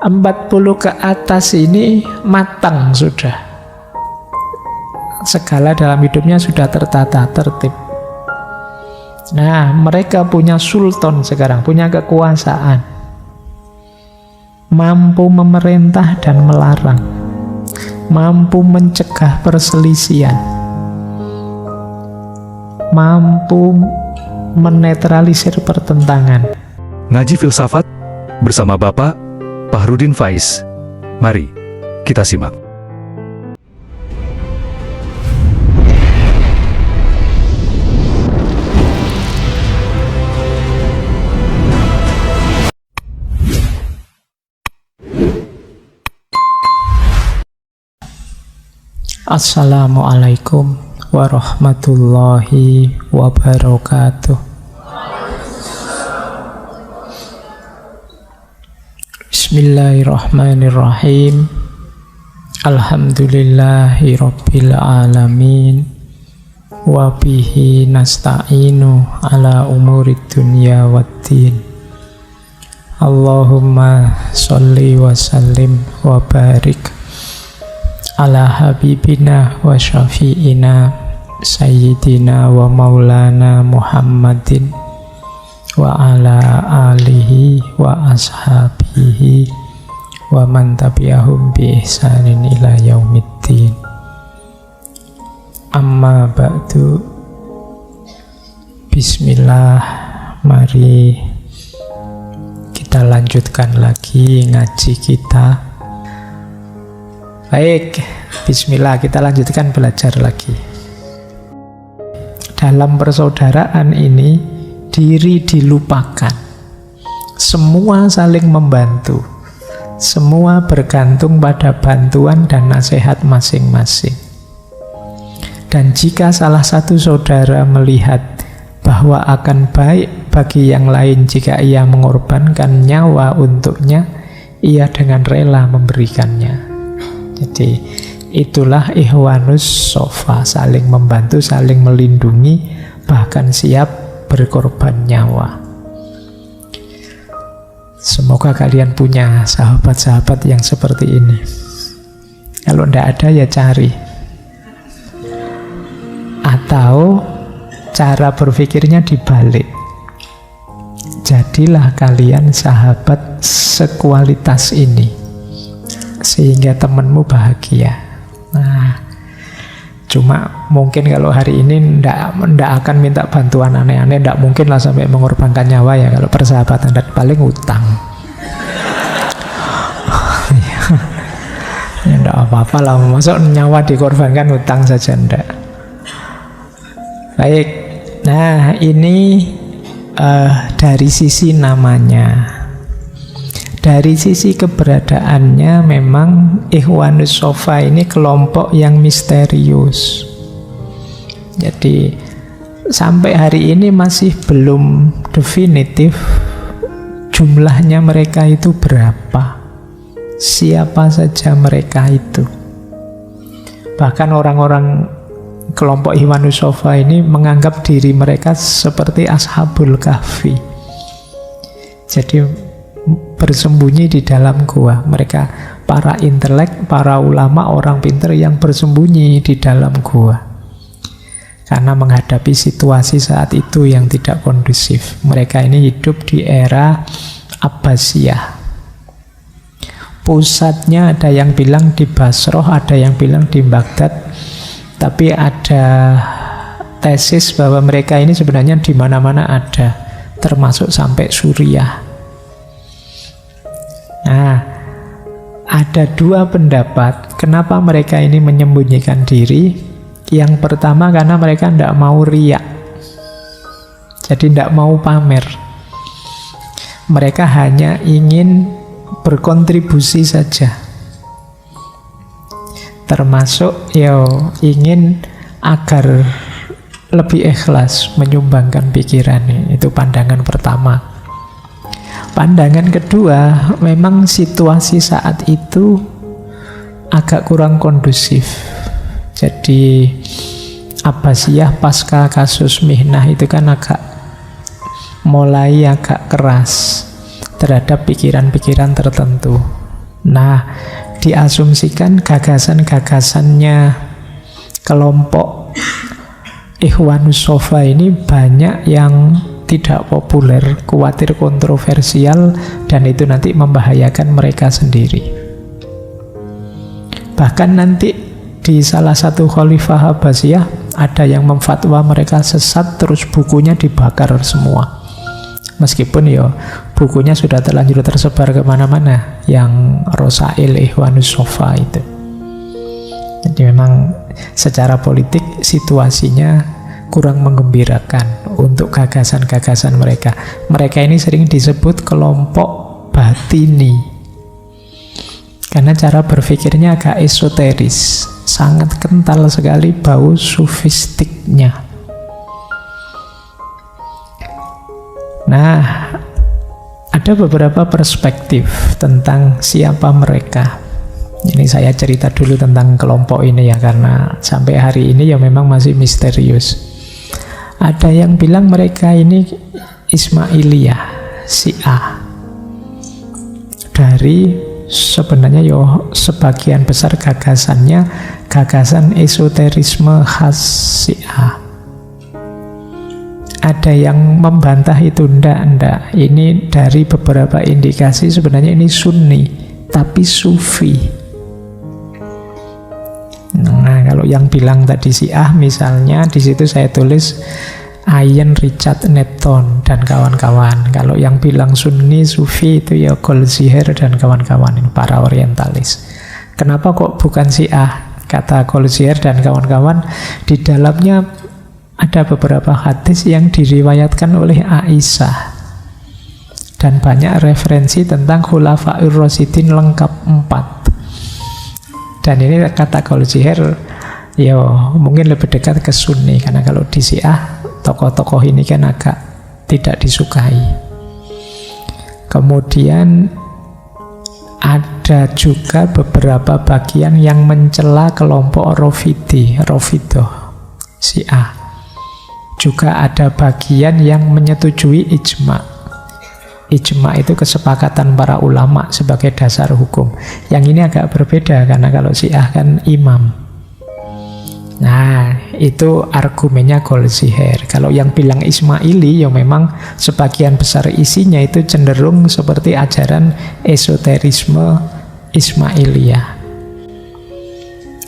40 ke atas ini matang sudah. Segala dalam hidupnya sudah tertata, tertib. Nah, mereka punya sultan sekarang, punya kekuasaan. Mampu memerintah dan melarang. Mampu mencegah perselisihan. Mampu menetralisir pertentangan. Ngaji Filsafat bersama Bapak Fahrudin Faiz. Mari kita simak. Assalamualaikum warahmatullahi wabarakatuh. Bismillahirrahmanirrahim. Alhamdulillahi rabbil alamin. Wa bihi nasta'inu ala umurid dunya waddin. Allahumma sholli wa sallim wa barik ala habibina wa syafi'ina sayyidina wa maulana Muhammadin wa ala alihi wa ashabihi wa man tabi'ahum bi ihsanin ila yaumiddin. Amma ba'du. Bismillah, mari kita lanjutkan lagi ngaji kita. Baik, bismillah, kita lanjutkan belajar lagi. Dalam persaudaraan ini, diri dilupakan. Semua saling membantu. Semua bergantung pada bantuan dan nasihat masing-masing. Dan jika salah satu saudara melihat bahwa akan baik bagi yang lain jika ia mengorbankan nyawa untuknya, ia dengan rela memberikannya. Jadi itulah ikhwanus sofa, saling membantu, saling melindungi, bahkan siap berkorban nyawa. Semoga kalian punya sahabat-sahabat yang seperti ini. Kalau tidak ada ya cari. Atau cara berpikirnya dibalik. Jadilah kalian sahabat sekualitas ini, sehingga temanmu bahagia. Nah, cuma mungkin kalau hari ini ndak akan minta bantuan aneh-aneh, ndak mungkin lah sampai mengorbankan nyawa ya. Kalau persahabatan dan paling utang. Ya ndak apa-apa lah, masuk nyawa dikorbankan, utang saja ndak. Baik, nah ini dari sisi namanya. Dari sisi keberadaannya memang Ikhwanus Sofa ini kelompok yang misterius. Jadi sampai hari ini masih belum definitif jumlahnya mereka itu berapa. Siapa saja mereka itu. Bahkan orang-orang kelompok Ikhwanus Sofa ini menganggap diri mereka seperti Ashabul Kahfi. Jadi bersembunyi di dalam gua. Mereka para intelek, para ulama, orang pintar yang bersembunyi di dalam gua karena menghadapi situasi saat itu yang tidak kondusif. Mereka ini hidup di era Abbasiyah. Pusatnya ada yang bilang di Basroh, ada yang bilang di Baghdad, tapi ada tesis bahwa mereka ini sebenarnya di mana-mana ada, termasuk sampai Suriah. Nah, ada dua pendapat kenapa mereka ini menyembunyikan diri. Yang pertama karena mereka tidak mau riak, jadi tidak mau pamer. Mereka hanya ingin berkontribusi saja, termasuk ingin agar lebih ikhlas menyumbangkan pikirannya. Itu pandangan pertama. Pandangan kedua, memang situasi saat itu agak kurang kondusif. Jadi Abbasiyah pasca kasus Mihnah itu kan mulai agak keras terhadap pikiran-pikiran tertentu. Nah, diasumsikan gagasan-gagasannya kelompok Ikhwanus Shafa ini banyak yang tidak populer, khawatir kontroversial, dan itu nanti membahayakan mereka sendiri. Bahkan nanti di salah satu khalifah Abbasiyah ada yang memfatwa mereka sesat, terus bukunya dibakar semua. Meskipun ya bukunya sudah terlanjur tersebar kemana-mana, yang Rosail Ikhwanus Shafa itu. Jadi memang secara politik situasinya kurang menggembirakan untuk gagasan-gagasan mereka. Mereka ini sering disebut kelompok batini, karena cara berpikirnya agak esoteris, sangat kental sekali bau sufistiknya. Nah, ada beberapa perspektif tentang siapa mereka. Ini saya cerita dulu tentang kelompok ini ya, karena sampai hari ini ya memang masih misterius. Ada yang bilang mereka ini Ismailiyah, Syiah. Dari sebenarnya yo sebagian besar gagasannya gagasan esoterisme khas Syiah. Ada yang membantah itu, ndak. Ini dari beberapa indikasi sebenarnya ini Sunni, tapi Sufi. Nah, kalau yang bilang tadi Syiah misalnya, di situ saya tulis Ian Richard Nepton dan kawan-kawan. Kalau yang bilang Sunni Sufi itu ya Goldziher dan kawan-kawan, para orientalis. Kenapa kok bukan Syiah? Kata Goldziher dan kawan-kawan, di dalamnya ada beberapa hadis yang diriwayatkan oleh Aisyah dan banyak referensi tentang Khulafaur Rasyidin lengkap 4. Dan ini kata Goldziher ya mungkin lebih dekat ke Sunni, karena kalau di Syiah tokoh-tokoh ini kan agak tidak disukai. Kemudian ada juga beberapa bagian yang mencela kelompok Rafidah Syiah. Juga ada bagian yang menyetujui ijma'. Ijma' itu kesepakatan para ulama sebagai dasar hukum. Yang ini agak berbeda, karena kalau Syiah kan imam. Nah, itu argumennya Goldziher. Kalau yang bilang Ismaili, ya memang sebagian besar isinya itu cenderung seperti ajaran esoterisme Ismailiyah.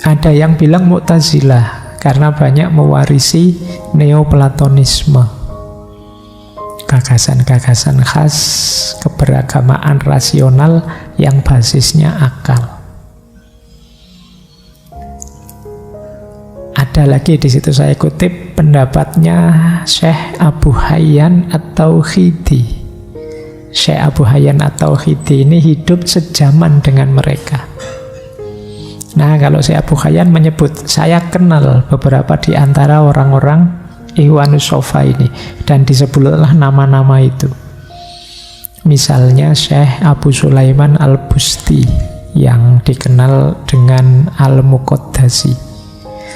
Ada yang bilang Mu'tazilah, karena banyak mewarisi Neoplatonisme. Gagasan-gagasan khas keberagamaan rasional yang basisnya akal. Ada lagi di situ saya kutip pendapatnya Syekh Abu Hayyan At-Tauhidi. Syekh Abu Hayyan At-Tauhidi ini hidup sejaman dengan mereka. Nah, kalau Syekh Abu Hayyan menyebut, saya kenal beberapa di antara orang-orang Ikhwanus Shafa ini, dan disebutlah nama-nama itu. Misalnya Syekh Abu Sulaiman Al-Busti yang dikenal dengan Al-Muqaddasi,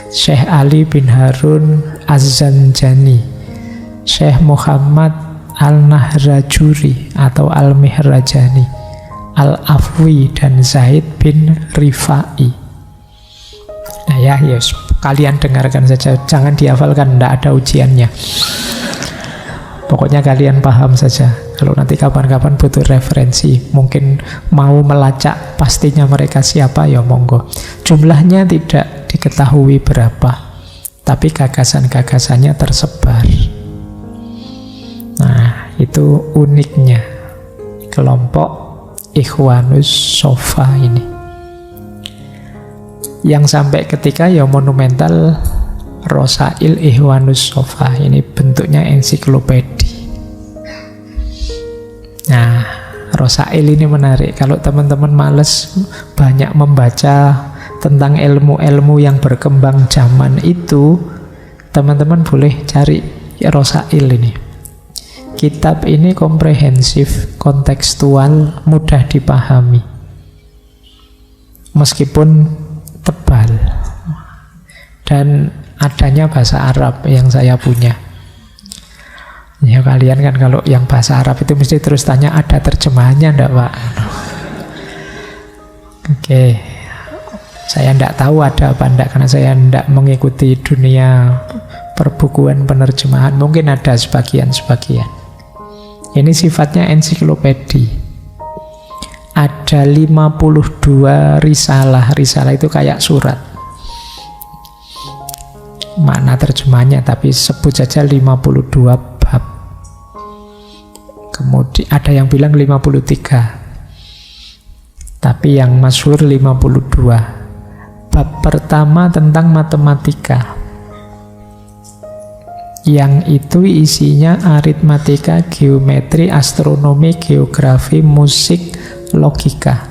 Syekh Ali bin Harun Az-Zanjani, Syekh Muhammad Al-Nahrajuri atau Al-Mihrajani, Al-Afwi, dan Zaid bin Rifai. Nah ya, yes, kalian dengarkan saja, jangan dihafalkan, tidak ada ujiannya. Pokoknya kalian paham saja. Kalau nanti kapan-kapan butuh referensi, mungkin mau melacak pastinya mereka siapa, ya monggo. Jumlahnya tidak diketahui berapa, tapi gagasan-gagasannya tersebar. Nah, itu uniknya kelompok Ikhwanus Shafa ini. Yang sampai ketika ya monumental Rosail Ikhwanus Shafa, ini bentuknya ensiklopedi. Nah, Rosail ini menarik. Kalau teman-teman males banyak membaca tentang ilmu-ilmu yang berkembang zaman itu, teman-teman boleh cari Rosail ini. Kitab ini komprehensif, kontekstual, mudah dipahami. Meskipun tebal, dan adanya bahasa Arab yang saya punya. Ya kalian kan kalau yang bahasa Arab itu mesti terus tanya ada terjemahannya enggak, Pak? Oke, saya tidak tahu ada apa enggak karena saya tidak mengikuti dunia perbukuan penerjemahan. Mungkin ada sebagian-sebagian. Ini sifatnya ensiklopedi. Ada 52 risalah. Risalah itu kayak surat. Makna terjemahnya, tapi sebut saja 52 bab. Kemudian ada yang bilang 53. Tapi yang masyhur 52. Bab pertama tentang matematika. Yang itu isinya aritmatika, geometri, astronomi, geografi, musik, logika.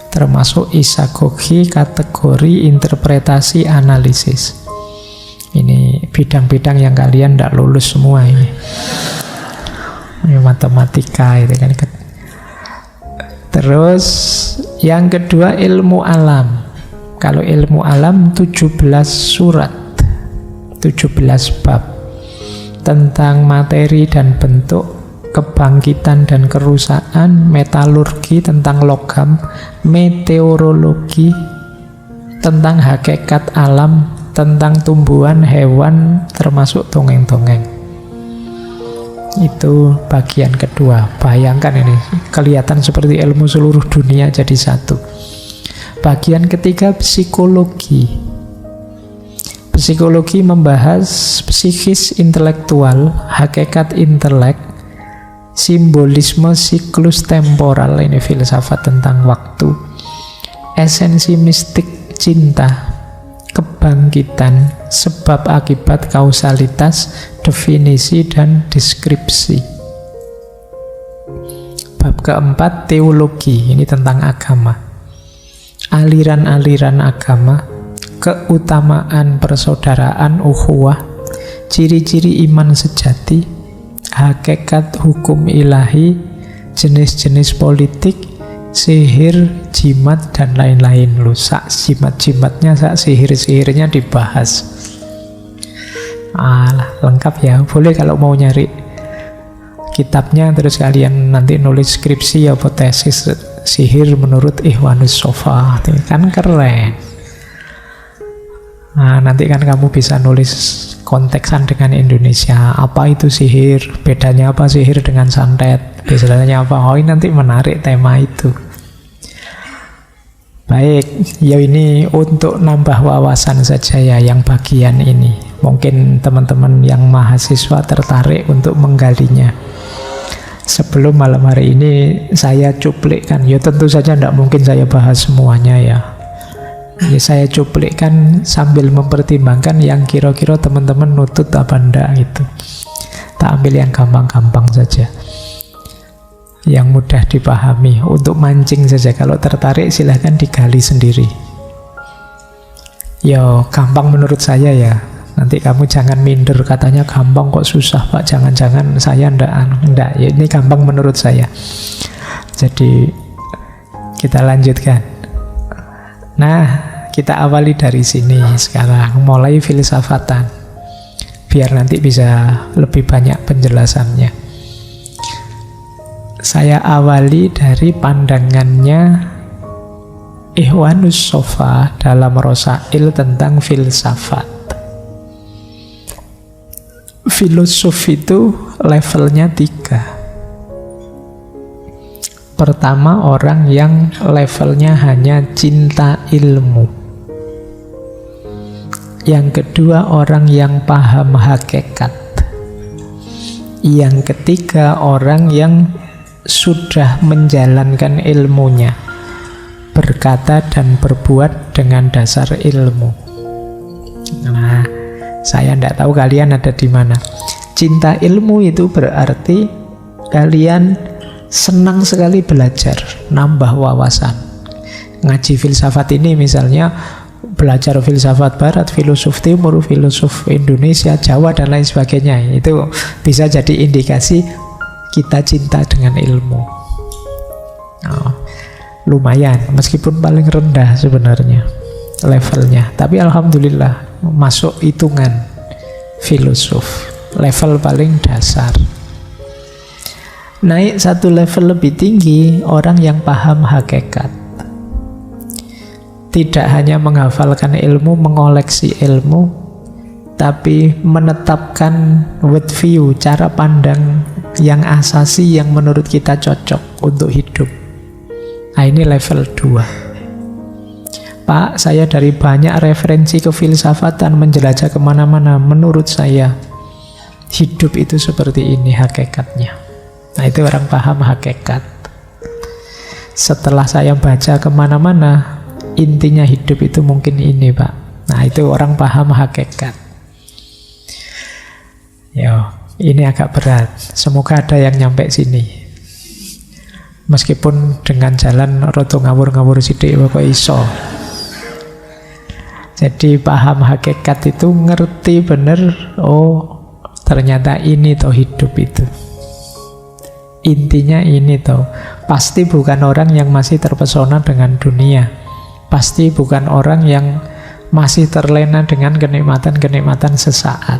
Termasuk isagogi, kategori, interpretasi, analisis. Ini bidang-bidang yang kalian tidak lulus semua ini. Ini matematika itu kan. Terus yang kedua ilmu alam. Kalau ilmu alam 17 surat, 17 bab tentang materi dan bentuk, kebangkitan dan kerusakan, metalurgi tentang logam, meteorologi tentang hakikat alam, tentang tumbuhan, hewan, termasuk dongeng-dongeng. Itu bagian kedua. Bayangkan ini, kelihatan seperti ilmu seluruh dunia jadi satu. Bagian ketiga psikologi. Psikologi membahas psikis intelektual, hakikat intelek, simbolisme siklus temporal, ini filsafat tentang waktu, esensi mistik cinta, kebangkitan, sebab akibat, kausalitas, definisi dan deskripsi. Bab keempat teologi, ini tentang agama, aliran-aliran agama, keutamaan persaudaraan, ukhuwah, ciri-ciri iman sejati, hakikat hukum ilahi, jenis-jenis politik, sihir, jimat, dan lain-lain. Loh, sak jimat-jimatnya, sak sihir-sihirnya dibahas. Lengkap ya. Boleh kalau mau nyari kitabnya, terus kalian nanti nulis skripsi atau tesis sihir menurut Ikhwanus Sofa, kan keren. Nanti kan kamu bisa nulis konteksan dengan Indonesia. Apa itu sihir? Bedanya apa sihir dengan santet? Biasanya apa? Oh, ini nanti menarik tema itu. Baik, ya ini untuk nambah wawasan saja ya yang bagian ini. Mungkin teman-teman yang mahasiswa tertarik untuk menggalinya. Sebelum malam hari ini saya cuplikkan, ya tentu saja tidak mungkin saya bahas semuanya ya. Ya saya cuplikkan sambil mempertimbangkan yang kira-kira teman-teman nutut apa enggak gitu. Tak ambil yang gampang-gampang saja, yang mudah dipahami, untuk mancing saja. Kalau tertarik silahkan digali sendiri. Ya gampang menurut saya ya. Nanti kamu jangan minder, katanya gampang kok susah Pak. Jangan-jangan saya enggak. Ya, ini gampang menurut saya. Jadi kita lanjutkan. Nah, kita awali dari sini sekarang, mulai filsafatan, biar nanti bisa lebih banyak penjelasannya. Saya awali dari pandangannya Ikhwanus Sofa dalam Rosail tentang filsafat. Filosof itu levelnya 3. Pertama, orang yang levelnya hanya cinta ilmu. Yang kedua, orang yang paham hakikat. Yang ketiga, orang yang sudah menjalankan ilmunya, berkata dan berbuat dengan dasar ilmu. Nah, saya tidak tahu kalian ada di mana. Cinta ilmu itu berarti kalian senang sekali belajar, nambah wawasan. Ngaji filsafat ini misalnya, belajar filsafat barat, filosof timur, filosof Indonesia, Jawa, dan lain sebagainya. Itu bisa jadi indikasi kita cinta dengan ilmu. Lumayan, meskipun paling rendah sebenarnya levelnya, tapi alhamdulillah masuk hitungan filosof, level paling dasar. Naik satu level lebih tinggi, orang yang paham hakikat. Tidak hanya menghafalkan ilmu, mengoleksi ilmu, tapi menetapkan world view, cara pandang yang asasi yang menurut kita cocok untuk hidup. Nah, ini level 2. Pak, saya dari banyak referensi kefilsafatan menjelajah kemana-mana. Menurut saya, hidup itu seperti ini hakikatnya. Nah, itu orang paham hakikat. Setelah saya baca kemana-mana, intinya hidup itu mungkin ini, Pak. Nah, itu orang paham hakikat. Yo, ini agak berat. Semoga ada yang nyampe sini. Meskipun dengan jalan roto ngawur-ngawur sidik Bapak iso. Jadi paham hakikat itu ngerti bener, oh ternyata ini toh hidup itu. Intinya ini toh. Pasti bukan orang yang masih terpesona dengan dunia. Pasti bukan orang yang masih terlena dengan kenikmatan-kenikmatan sesaat.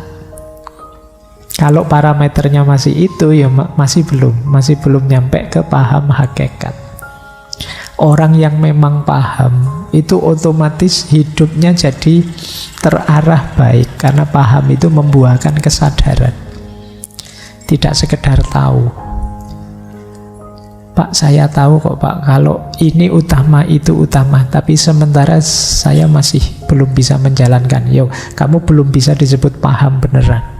Kalau parameternya masih itu, ya masih belum nyampe ke paham hakikat. Orang yang memang paham, itu otomatis hidupnya jadi terarah baik, karena paham itu membuahkan kesadaran. Tidak sekedar tahu. Pak, saya tahu kok Pak, kalau ini utama, itu utama, tapi sementara saya masih belum bisa menjalankan. Yo, kamu belum bisa disebut paham beneran.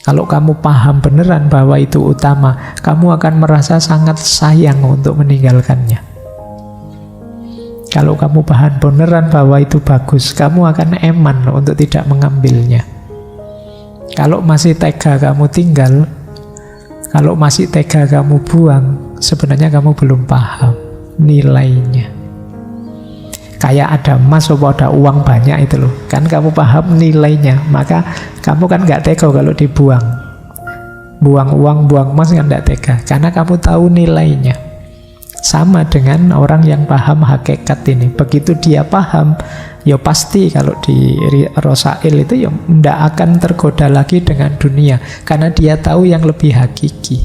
Kalau kamu paham beneran bahwa itu utama, kamu akan merasa sangat sayang untuk meninggalkannya. Kalau kamu paham beneran bahwa itu bagus, kamu akan eman untuk tidak mengambilnya. Kalau masih tega kamu tinggal, kalau masih tega kamu buang, sebenarnya kamu belum paham nilainya. Kayak ada emas atau ada uang banyak itu loh, kan kamu paham nilainya, maka kamu kan nggak tega kalau dibuang. Buang uang, buang emas kan nggak tega, karena kamu tahu nilainya. Sama dengan orang yang paham hakikat ini. Begitu dia paham, ya pasti kalau di Rosail itu ya tidak akan tergoda lagi dengan dunia, karena dia tahu yang lebih hakiki.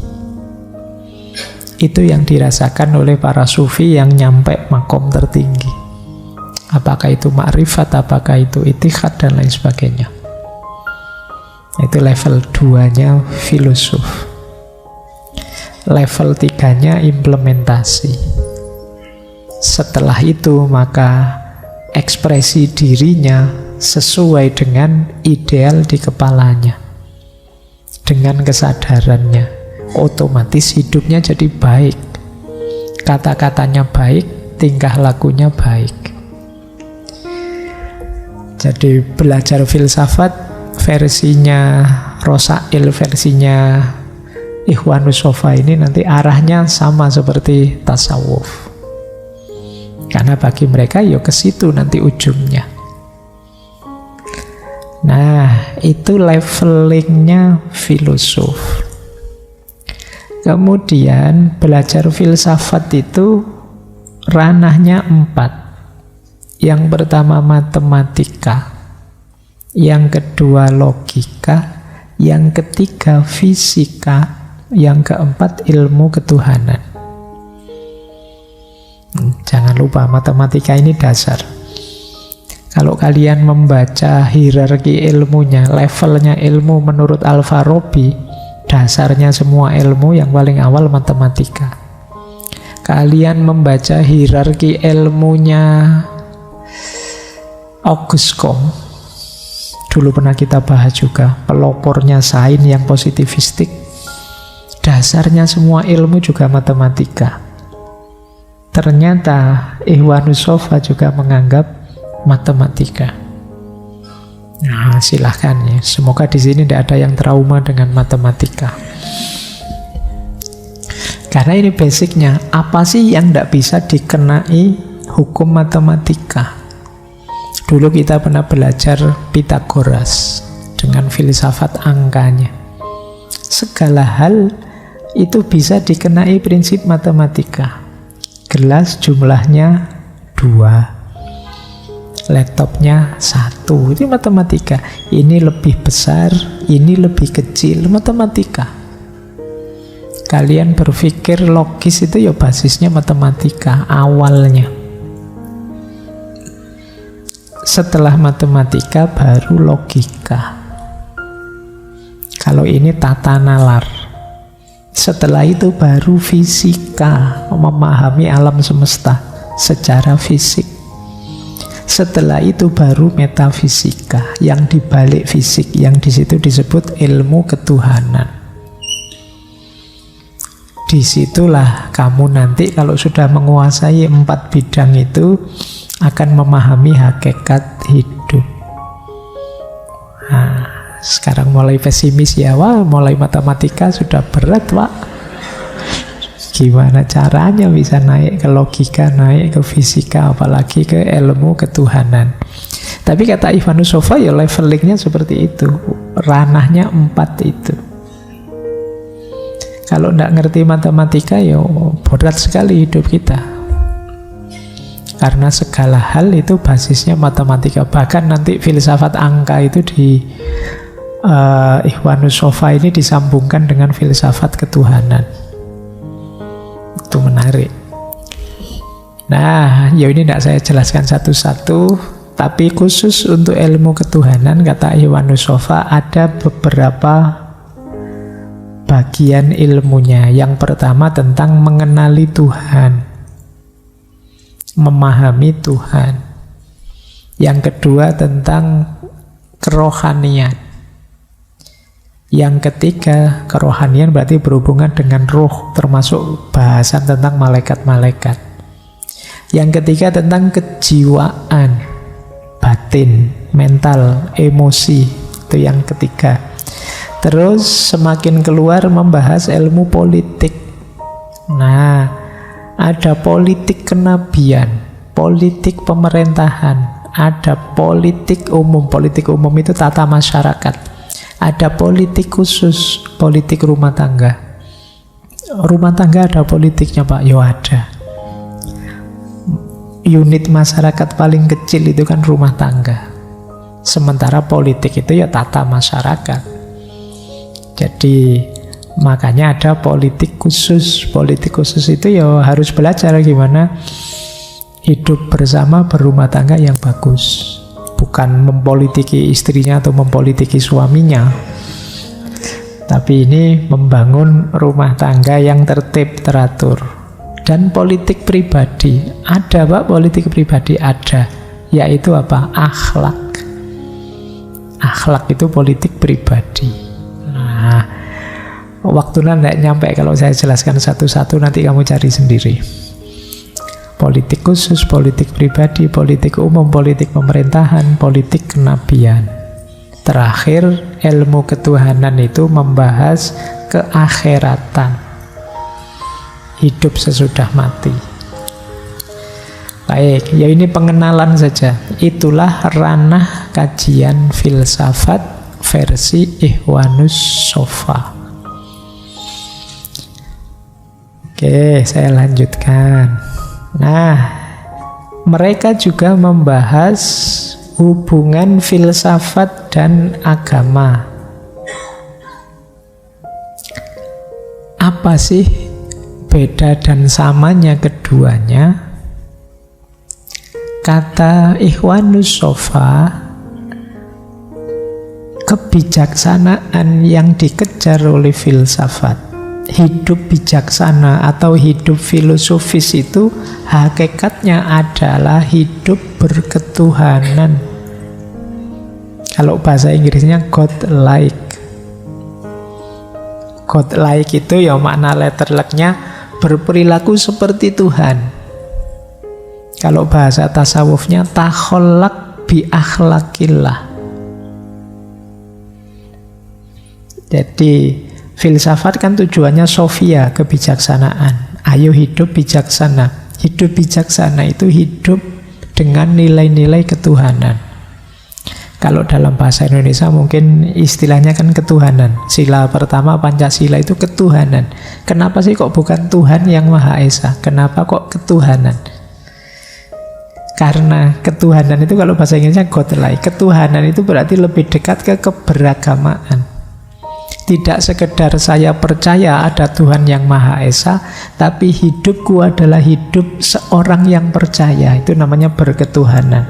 Itu yang dirasakan oleh para sufi yang nyampe makom tertinggi. Apakah itu makrifat, apakah itu itikad, dan lain sebagainya. Itu level 2-nya filosof. Level 3-nya implementasi. Setelah itu maka ekspresi dirinya sesuai dengan ideal di kepalanya, dengan kesadarannya. Otomatis hidupnya jadi baik, kata-katanya baik, tingkah lakunya baik. Jadi belajar filsafat versinya Rosail, versinya Ikhwanus Sofa ini nanti arahnya sama seperti tasawuf. Karena bagi mereka ya ke situ nanti ujungnya. Nah, itu levelingnya filosof. Kemudian belajar filsafat itu ranahnya 4. Yang pertama matematika, yang kedua logika, yang ketiga fisika, yang keempat ilmu ketuhanan. Jangan lupa matematika ini dasar. Kalau kalian membaca hierarki ilmunya, levelnya ilmu menurut Al-Farabi, dasarnya semua ilmu yang paling awal matematika. Kalian membaca hierarki ilmunya Auguste Comte, dulu pernah kita bahas juga, pelopornya sains yang positivistik. Dasarnya semua ilmu juga matematika. Ternyata Ikhwanus Sofa juga menganggap matematika. Nah, silahkan ya. Semoga di sini tidak ada yang trauma dengan matematika. Karena ini basicnya. Apa sih yang tidak bisa dikenai hukum matematika? Dulu kita pernah belajar Pythagoras dengan filsafat angkanya. Segala hal itu bisa dikenai prinsip matematika. Gelas jumlahnya 2, laptopnya 1, itu matematika. Ini lebih besar, ini lebih kecil, matematika. Kalian berpikir logis itu ya basisnya matematika awalnya. Setelah matematika baru logika. Kalau ini tata nalar. Setelah itu baru fisika, memahami alam semesta secara fisik. Setelah itu baru metafisika, yang dibalik fisik, yang di situ disebut ilmu ketuhanan. Disitulah kamu nanti kalau sudah menguasai 4 bidang itu akan memahami hakikat hidup. Nah, sekarang mulai pesimis ya, wah mulai matematika sudah berat Pak. Gimana caranya bisa naik ke logika, naik ke fisika, apalagi ke ilmu ketuhanan. Tapi kata Ivanus Sova ya levelingnya seperti itu, ranahnya 4 itu. Kalau tidak ngerti matematika ya berat sekali hidup kita. Karena segala hal itu basisnya matematika. Bahkan nanti filsafat angka itu di Ivanus Sova ini disambungkan dengan filsafat ketuhanan. Itu menarik. Nah, ya ini tidak saya jelaskan satu-satu. Tapi khusus untuk ilmu ketuhanan, kata Ivanus Sova, ada beberapa bagian ilmunya. Yang pertama tentang mengenali Tuhan, memahami Tuhan. Yang kedua tentang kerohanian. Yang ketiga, kerohanian berarti berhubungan dengan roh, termasuk bahasan tentang malaikat-malaikat. Yang ketiga tentang kejiwaan, batin, mental, emosi. Itu yang ketiga. Terus semakin keluar membahas ilmu politik. Nah, ada politik kenabian, politik pemerintahan, ada politik umum. Politik umum itu tata masyarakat. Ada politik khusus, politik rumah tangga. Rumah tangga ada politiknya Pak? Ya ada. Unit masyarakat paling kecil itu kan rumah tangga. Sementara politik itu ya tata masyarakat. Jadi makanya ada politik khusus. Politik khusus itu ya harus belajar gimana hidup bersama berumah tangga yang bagus. Bukan mempolitiki istrinya atau mempolitiki suaminya. Tapi ini membangun rumah tangga yang tertib, teratur. Dan politik pribadi. Ada Pak, politik pribadi ada. Yaitu apa? Akhlak. Akhlak itu politik pribadi. Nah, waktunya tidak nyampe kalau saya jelaskan satu-satu, nanti kamu cari sendiri. Politik khusus, politik pribadi, politik umum, politik pemerintahan, politik kenabian. Terakhir, ilmu ketuhanan itu membahas keakhiratan, hidup sesudah mati. Baik, ya ini pengenalan saja. Itulah ranah kajian filsafat versi Ivanus Sova. Oke, saya lanjutkan. Nah, mereka juga membahas hubungan filsafat dan agama. Apa sih beda dan samanya keduanya? Kata Ivanus Sova, kebijaksanaan yang dikejar oleh filsafat, hidup bijaksana atau hidup filosofis itu hakikatnya adalah hidup berketuhanan. Kalau bahasa Inggrisnya God-like. God-like itu ya makna letterleknya berperilaku seperti Tuhan. Kalau bahasa tasawufnya takhollak bi akhlakillah. Jadi filsafat kan tujuannya sofia, kebijaksanaan. Ayo hidup bijaksana. Hidup bijaksana itu hidup dengan nilai-nilai ketuhanan. Kalau dalam bahasa Indonesia mungkin istilahnya kan ketuhanan. Sila pertama Pancasila itu ketuhanan. Kenapa sih kok bukan Tuhan yang Maha Esa? Kenapa kok ketuhanan? Karena ketuhanan itu kalau bahasa Inggrisnya godlike. Ketuhanan itu berarti lebih dekat ke keberagamaan. Tidak sekedar saya percaya ada Tuhan yang Maha Esa, tapi hidupku adalah hidup seorang yang percaya. Itu namanya berketuhanan.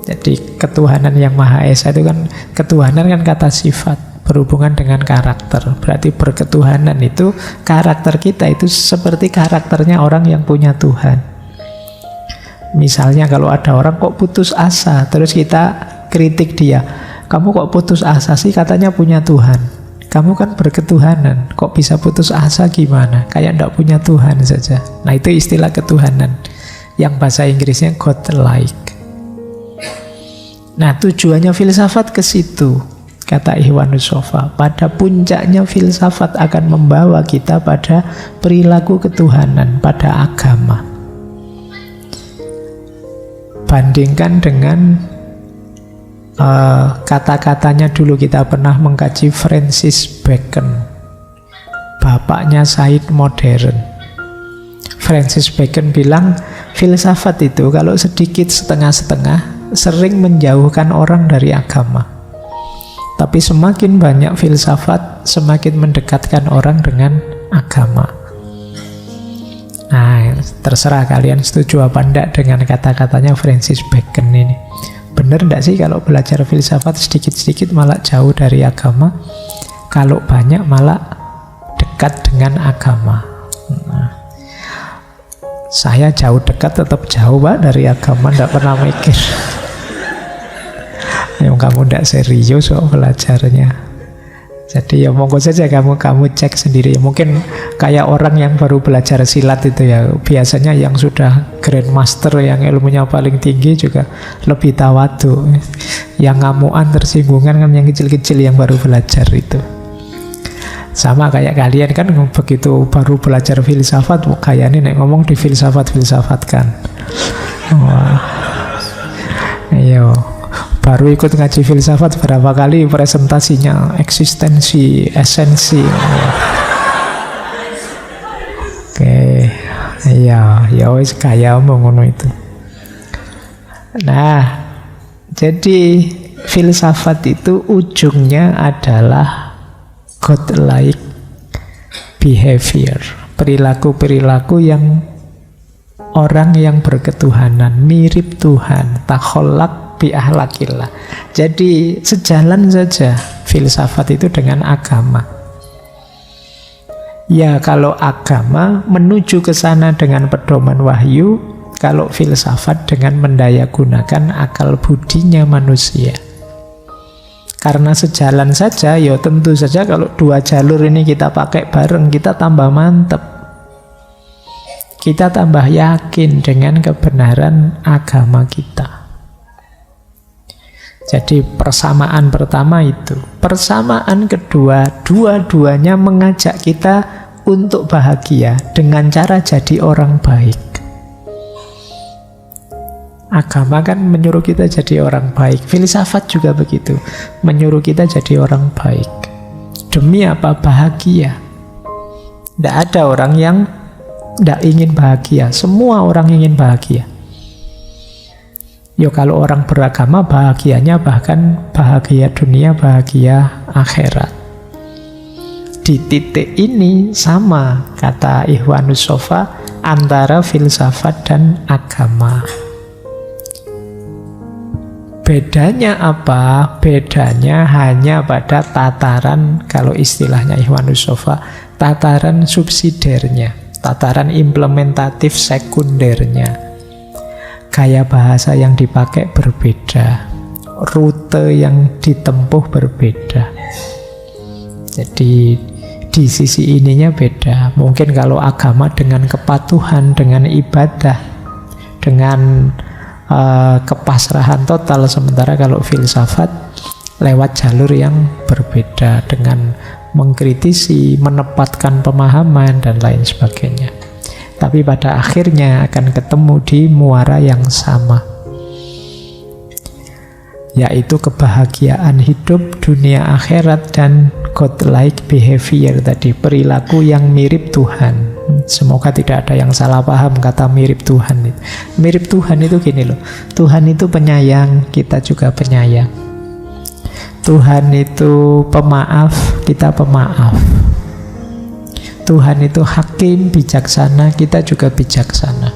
Jadi ketuhanan yang Maha Esa itu kan, ketuhanan kan kata sifat, berhubungan dengan karakter. Berarti berketuhanan itu karakter kita itu seperti karakternya orang yang punya Tuhan. Misalnya kalau ada orang kok putus asa, terus kita kritik dia, kamu kok putus asa sih, katanya punya Tuhan. Kamu kan berketuhanan, kok bisa putus asa gimana? Kayak tidak punya Tuhan saja. Nah itu istilah ketuhanan, yang bahasa Inggrisnya God-like. Nah tujuannya filsafat ke situ, kata Ikhwanus Shafa. Pada puncaknya filsafat akan membawa kita pada perilaku ketuhanan, pada agama. Bandingkan dengan kata-katanya dulu kita pernah mengkaji Francis Bacon, bapaknya Said modern. Francis Bacon bilang filsafat itu kalau sedikit setengah-setengah sering menjauhkan orang dari agama. Tapi semakin banyak filsafat semakin mendekatkan orang dengan agama. Nah, terserah kalian setuju apa enggak dengan kata-katanya Francis Bacon ini. Benar enggak sih kalau belajar filsafat sedikit-sedikit malah jauh dari agama, kalau banyak malah dekat dengan agama? Nah, saya jauh dekat tetap jauh Pak dari agama, enggak pernah mikir. Yang kamu enggak serius kok belajarnya. Jadi ya monggo saja kamu cek sendiri. Mungkin kayak orang yang baru belajar silat itu ya, biasanya yang sudah grandmaster yang ilmunya paling tinggi juga lebih tawadu. Yang ngamuan tersinggungan kan yang kecil-kecil yang baru belajar itu. Sama kayak kalian kan begitu baru belajar filsafat, kayak ini nek ngomong di filsafat-filsafatkan. Wah. Ayo. Baru ikut ngaji filsafat berapa kali presentasinya eksistensi, esensi. Oke, ya wis kaya ngono itu. Nah, jadi filsafat itu ujungnya adalah God-like behavior, perilaku-perilaku yang orang yang berketuhanan, mirip Tuhan, takholak bi'ahlakillah. Jadi sejalan saja filsafat itu dengan agama. Ya kalau agama menuju ke sana dengan pedoman wahyu, kalau filsafat dengan mendayagunakan akal budinya manusia. Karena sejalan saja, ya tentu saja kalau dua jalur ini kita pakai bareng, kita tambah mantep. Kita tambah yakin dengan kebenaran agama kita. Jadi persamaan pertama itu. Persamaan kedua, dua-duanya mengajak kita untuk bahagia dengan cara jadi orang baik. Agama kan menyuruh kita jadi orang baik. Filsafat juga begitu, menyuruh kita jadi orang baik. Demi apa? Bahagia. Tidak ada orang yang tidak ingin bahagia. Semua orang ingin bahagia. Ya kalau orang beragama bahagianya bahkan bahagia dunia, bahagia akhirat. Di titik ini sama kata Ikhwanus Shafa antara filsafat dan agama. Bedanya apa? Bedanya hanya pada tataran, kalau istilahnya Ikhwanus Shafa, tataran subsidiarnya, tataran implementatif sekundernya. Gaya bahasa yang dipakai berbeda, rute yang ditempuh berbeda. Jadi di sisi ininya beda. Mungkin kalau agama dengan kepatuhan, dengan ibadah, dengan kepasrahan total, sementara kalau filsafat lewat jalur yang berbeda dengan mengkritisi, menempatkan pemahaman dan lain sebagainya. Tapi pada akhirnya akan ketemu di muara yang sama, yaitu kebahagiaan hidup dunia akhirat dan God-like behavior tadi, perilaku yang mirip Tuhan. Semoga tidak ada yang salah paham kata mirip Tuhan. Mirip Tuhan itu gini loh, Tuhan itu penyayang, kita juga penyayang. Tuhan itu pemaaf, kita pemaaf. Tuhan itu hakim, bijaksana, kita juga bijaksana.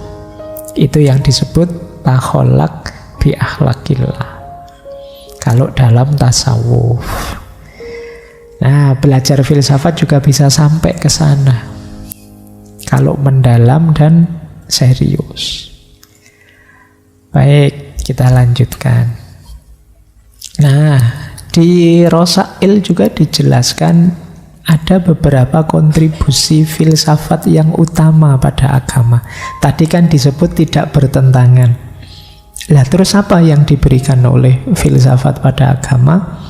Itu yang disebut takholak bi akhlakillah kalau dalam tasawuf. Nah, belajar filsafat juga bisa sampai ke sana kalau mendalam dan serius. Baik, kita lanjutkan. Nah, di Rosail juga dijelaskan ada beberapa kontribusi filsafat yang utama pada agama. Tadi kan disebut tidak bertentangan. Lah terus apa yang diberikan oleh filsafat pada agama?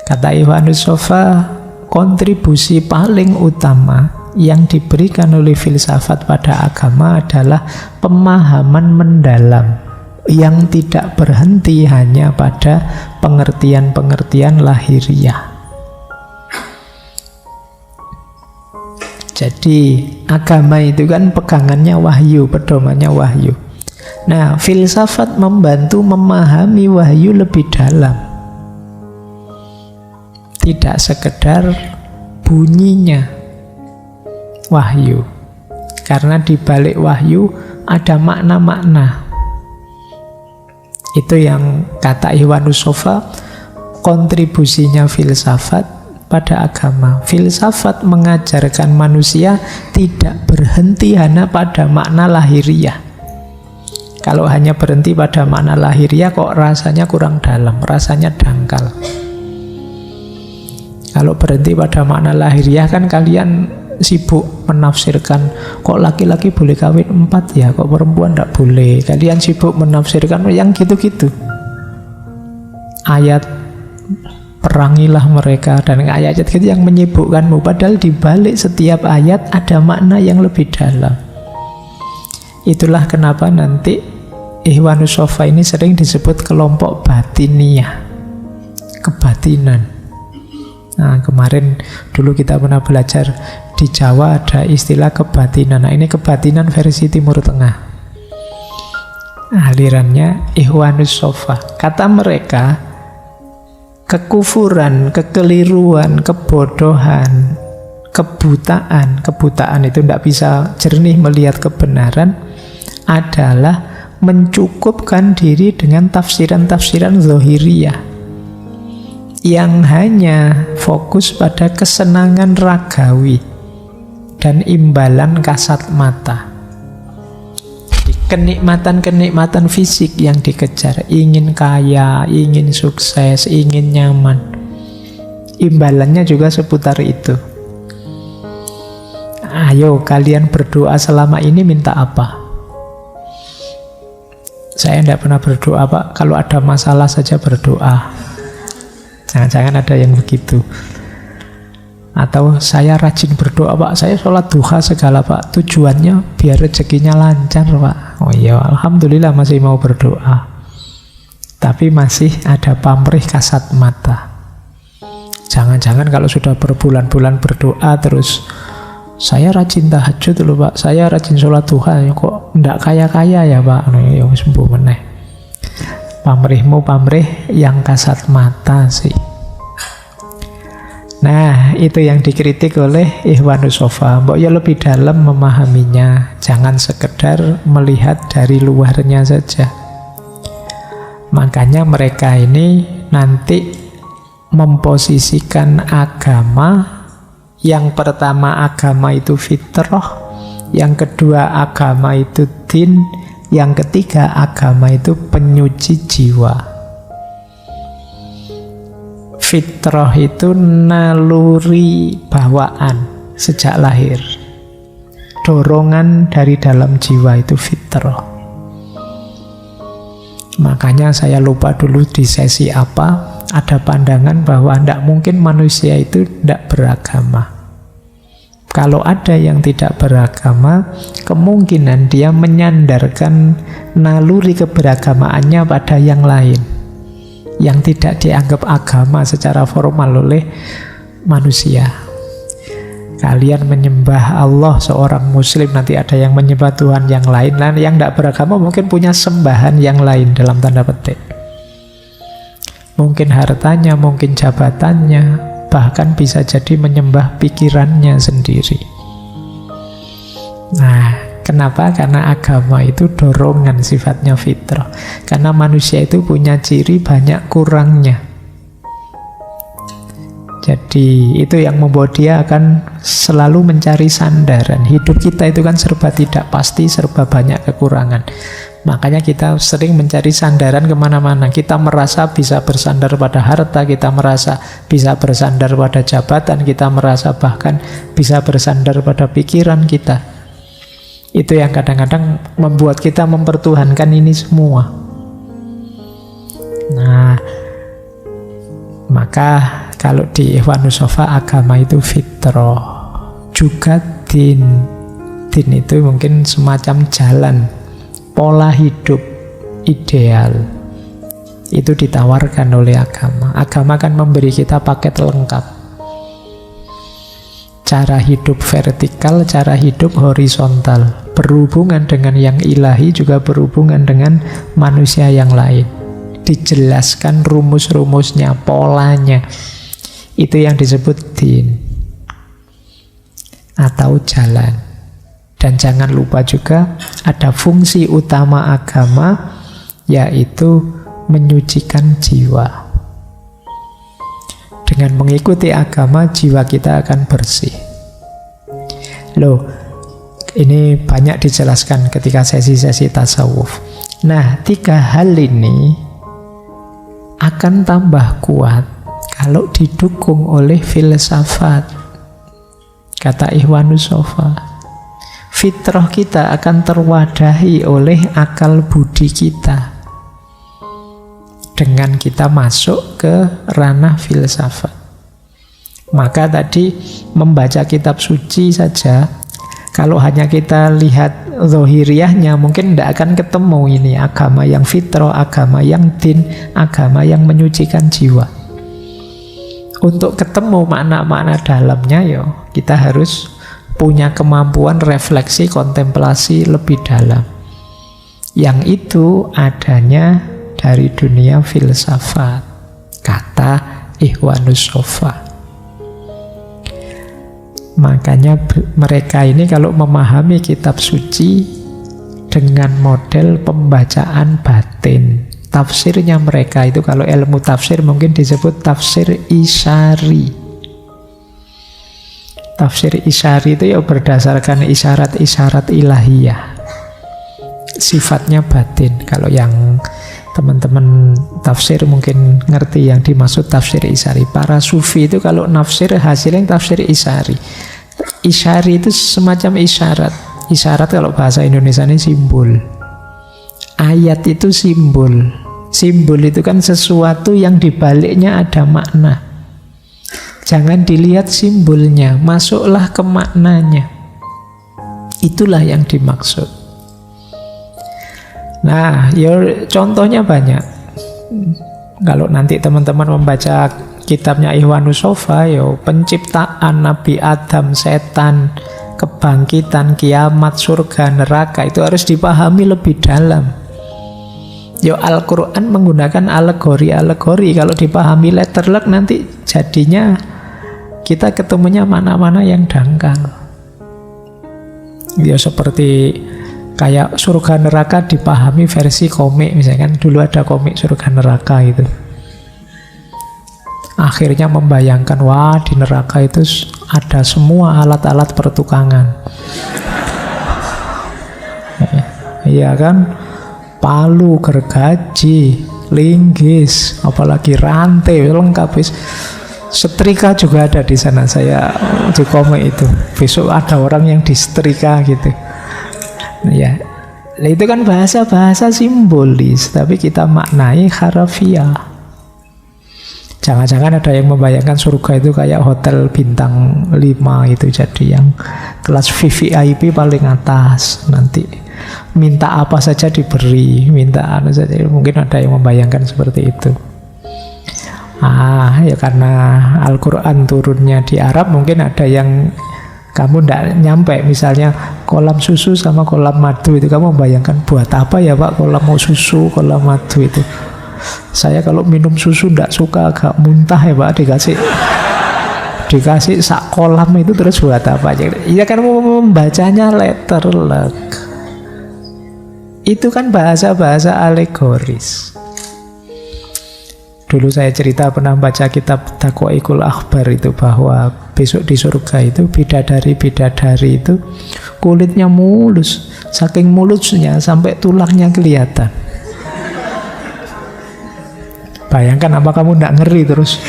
Kata Iwanus Sofa, kontribusi paling utama yang diberikan oleh filsafat pada agama adalah pemahaman mendalam yang tidak berhenti hanya pada pengertian-pengertian lahiriah. Jadi agama itu kan pegangannya wahyu, pedomannya wahyu. Nah, filsafat membantu memahami wahyu lebih dalam. Tidak sekedar bunyinya wahyu. Karena di balik wahyu ada makna-makna. Itu yang kata Iwanus Sofa, kontribusinya filsafat pada agama. Filsafat mengajarkan manusia tidak berhenti hanya pada makna lahiriah. Kalau hanya berhenti pada makna lahiriah kok rasanya kurang dalam, rasanya dangkal. Kalau berhenti pada makna lahiriah kan kalian sibuk menafsirkan, kok laki-laki boleh kawin 4 ya, kok perempuan tidak boleh. Kalian sibuk menafsirkan yang gitu-gitu. Ayat perangilah mereka dan ayat-ayat gitu yang menyibukkanmu, padahal di balik setiap ayat ada makna yang lebih dalam. Itulah kenapa nanti Ikhwanus Sofa ini sering disebut kelompok batiniah, kebatinan. Nah, kemarin dulu kita pernah belajar di Jawa ada istilah kebatinan. Nah, ini kebatinan versi Timur Tengah. Alirannya Ikhwanus Sofa. Kata mereka, kekufuran, kekeliruan, kebodohan, kebutaan itu tidak bisa jernih melihat kebenaran adalah mencukupkan diri dengan tafsiran-tafsiran zahiriyah yang hanya fokus pada kesenangan ragawi dan imbalan kasat mata. Kenikmatan-kenikmatan fisik yang dikejar, ingin kaya, ingin sukses, ingin nyaman. Imbalannya juga seputar itu. Ayo kalian berdoa selama ini minta apa? Saya tidak pernah berdoa, Pak. Kalau ada masalah saja berdoa. Jangan-jangan ada yang begitu. Atau saya rajin berdoa, Pak. Saya sholat duha segala, Pak. Tujuannya biar rezekinya lancar, Pak. Oh iya, alhamdulillah masih mau berdoa. Tapi masih ada pamrih kasat mata. Jangan-jangan kalau sudah berbulan-bulan berdoa terus, saya rajin tahajud loh, Pak. Saya rajin sholat duha. Kok enggak kaya-kaya ya, Pak? Ya sembuh meneh. Pamrihmu pamrih yang kasat mata sih. Nah, itu yang dikritik oleh Ikhwanus Sofa. Mbok ya lebih dalam memahaminya. Jangan sekedar melihat dari luarnya saja. Makanya mereka ini nanti memposisikan agama. Yang pertama agama itu fitrah, yang kedua agama itu din, yang ketiga agama itu penyuci jiwa. Fitrah itu naluri bawaan sejak lahir. Dorongan dari dalam jiwa itu fitrah. Makanya saya lupa dulu di sesi apa, ada pandangan bahwa tidak mungkin manusia itu tidak beragama. Kalau ada yang tidak beragama, kemungkinan dia menyandarkan naluri keberagamaannya pada yang lain, yang tidak dianggap agama secara formal oleh manusia. Kalian menyembah Allah, seorang muslim, nanti ada yang menyembah Tuhan yang lain. Yang tidak beragama mungkin punya sembahan yang lain dalam tanda petik. mungkin hartanya, mungkin jabatannya, bahkan bisa jadi menyembah pikirannya sendiri. Nah, kenapa? Karena agama itu dorongan, sifatnya fitrah. Karena manusia itu punya ciri banyak kurangnya. Jadi itu yang membuat dia akan selalu mencari sandaran. Hidup kita itu kan serba tidak pasti, serba banyak kekurangan. Makanya kita sering mencari sandaran kemana-mana. Kita merasa bisa bersandar pada harta, kita merasa bisa bersandar pada jabatan, kita merasa bahkan bisa bersandar pada pikiran kita. Itu yang kadang-kadang membuat kita mempertuhankan ini semua. Nah, maka kalau di Ikhwanus Shafa agama itu fitrah, juga din. Din itu mungkin semacam jalan, pola hidup ideal. Itu ditawarkan oleh agama. Agama kan memberi kita paket lengkap. Cara hidup vertikal, cara hidup horizontal. Berhubungan dengan yang ilahi, juga berhubungan dengan manusia yang lain. Dijelaskan rumus-rumusnya, polanya. Itu yang disebut din atau jalan. Dan jangan lupa juga ada fungsi utama agama, yaitu menyucikan jiwa. Dengan mengikuti agama, jiwa kita akan bersih. Loh, ini banyak dijelaskan ketika sesi-sesi tasawuf. Nah, 3 hal ini akan tambah kuat kalau didukung oleh filsafat. Kata Ikhwanus Shafa, fitrah kita akan terwadahi oleh akal budi kita dengan kita masuk ke ranah filsafat. Maka tadi membaca kitab suci saja, kalau hanya kita lihat zahiriyahnya, mungkin tidak akan ketemu ini agama yang fitrah, agama yang din, agama yang menyucikan jiwa. Untuk ketemu makna-makna dalamnya, kita harus punya kemampuan refleksi, kontemplasi lebih dalam. Yang itu adanya dari dunia filsafat, kata Ikhwanus Shafa. Makanya mereka ini kalau memahami kitab suci dengan model pembacaan batin, tafsirnya mereka itu, kalau ilmu tafsir mungkin disebut tafsir isyari. Tafsir isyari itu ya berdasarkan isyarat-isyarat ilahiyah, sifatnya batin. Kalau yang teman-teman tafsir mungkin ngerti yang dimaksud tafsir isyari. Para sufi itu kalau nafsir hasilnya tafsir isyari. Isyari itu semacam isyarat. Isyarat kalau bahasa Indonesia ini simbol. Ayat itu simbol. Simbol itu kan sesuatu yang dibaliknya ada makna. Jangan dilihat simbolnya, masuklah ke maknanya. Itulah yang dimaksud. Nah, contohnya banyak. Kalau nanti teman-teman membaca kitabnya Ikhwanus Shafa, penciptaan Nabi Adam, setan, kebangkitan, kiamat, surga, neraka, itu harus dipahami lebih dalam. Al-Quran menggunakan alegori-alegori. Kalau dipahami letterlek, nanti jadinya kita ketemunya mana-mana yang dangkal. Seperti kayak surga neraka dipahami versi komik, misalkan dulu ada komik surga neraka itu. Akhirnya membayangkan, wah di neraka itu ada semua alat-alat pertukangan. Iya kan? Palu, gergaji, linggis, apalagi rantai, lengkap. Setrika juga ada di sana, saya di komik itu. Besok ada orang yang disetrika gitu. Ya, itu kan bahasa-bahasa simbolis, tapi kita maknai harafiah. Jangan-jangan ada yang membayangkan surga itu kayak hotel bintang 5 itu, jadi yang kelas VVIP paling atas, nanti minta apa saja diberi, minta apa saja. Mungkin ada yang membayangkan seperti itu. Karena Al-Quran turunnya di Arab, mungkin ada yang kamu tidak nyampe, misalnya kolam susu sama kolam madu itu, kamu membayangkan buat apa ya Pak kolam susu, kolam madu itu. Saya kalau minum susu ndak suka, agak muntah ya Pak, dikasih sak kolam itu terus buat apa aja? Iya kan membacanya letterlek. Itu kan bahasa-bahasa alegoris. Dulu saya cerita pernah baca kitab Taqwaikul Akhbar itu, bahwa besok di surga itu bidadari-bidadari itu kulitnya mulus, saking mulusnya sampai tulangnya kelihatan. Bayangkan, apa kamu nggak ngeri terus?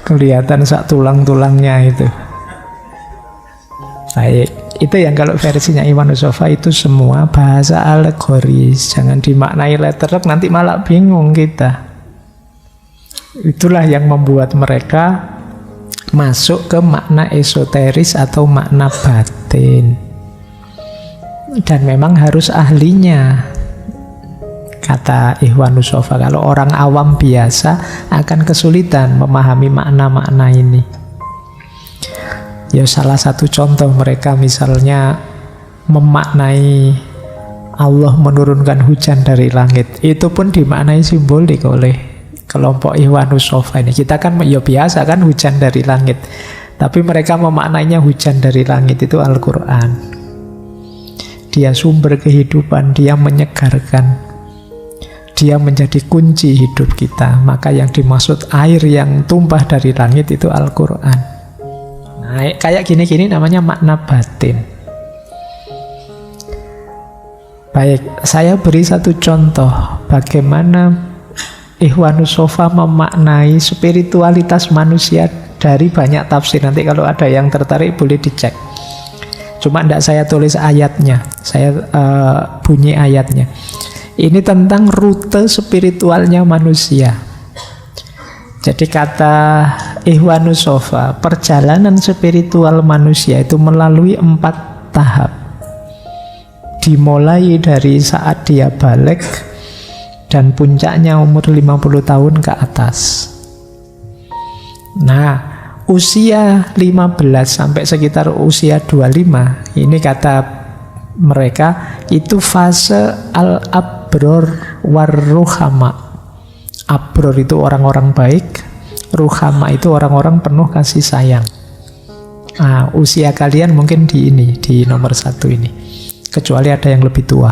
Kelihatan sak tulang-tulangnya itu. Baik, itu yang kalau versinya Iwan Usofa itu semua bahasa alegoris. Jangan dimaknai letterlek, nanti malah bingung kita. Itulah yang membuat mereka masuk ke makna esoteris atau makna batin. Dan memang harus ahlinya. Kata Ikhwan Usofa, kalau orang awam biasa akan kesulitan memahami makna-makna ini. Ya salah satu contoh mereka misalnya memaknai Allah menurunkan hujan dari langit. Itu pun dimaknai simbolik oleh kelompok Ikhwan Usofa ini. Kita kan ya biasa kan hujan dari langit. Tapi mereka memaknainya hujan dari langit itu Al-Quran. Dia sumber kehidupan, dia menyegarkan. Dia menjadi kunci hidup kita. Maka yang dimaksud air yang tumpah dari langit itu Al-Quran. Nah, kayak gini-gini namanya makna batin. Baik, saya beri satu contoh bagaimana Ikhwan Usofa memaknai spiritualitas manusia dari banyak tafsir. Nanti kalau ada yang tertarik boleh dicek. Cuma tidak saya tulis ayatnya, saya bunyi ayatnya. Ini tentang rute spiritualnya manusia. Jadi kata Ikhwan Usofa, perjalanan spiritual manusia itu melalui 4 tahap. Dimulai dari saat dia balik dan puncaknya umur 50 tahun ke atas. Nah, usia 15 sampai sekitar usia 25, ini kata mereka itu fase al-abror war-ruhama. Abror itu orang-orang baik, ruhama itu orang-orang penuh kasih sayang. Nah, usia kalian mungkin di ini, di nomor 1 ini. Kecuali ada yang lebih tua.